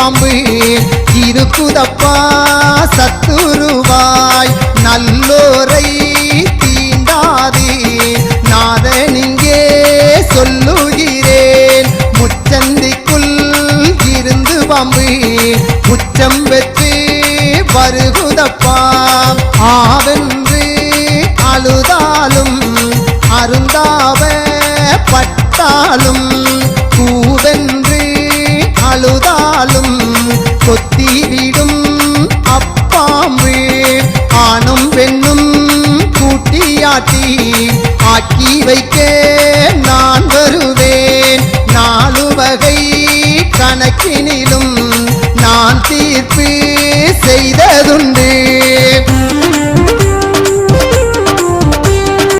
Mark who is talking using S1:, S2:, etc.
S1: பாம்பு இருக்குதப்பா சத்துருவாய் நல்லோரை தீண்டாது நாதனிங்கே சொல்லுகிறேன் முச்சந்திக்குள் இருந்து பாம்பு உச்சம் பெற்று வருகுதப்பா ஆவென்று அழுதாலும் அருந்தாவ பட்டாலும் பூவென்று அழுதாலும் கொத்திவிடும் அப்பாம்பு ஆணும் பெண்ணும் கூட்டியாட்டி ஆக்கி வைக்க நான் வருவேன் நாலு வகை கணக்கினிலும் நான் தீர்ப்பு செய்ததுண்டு.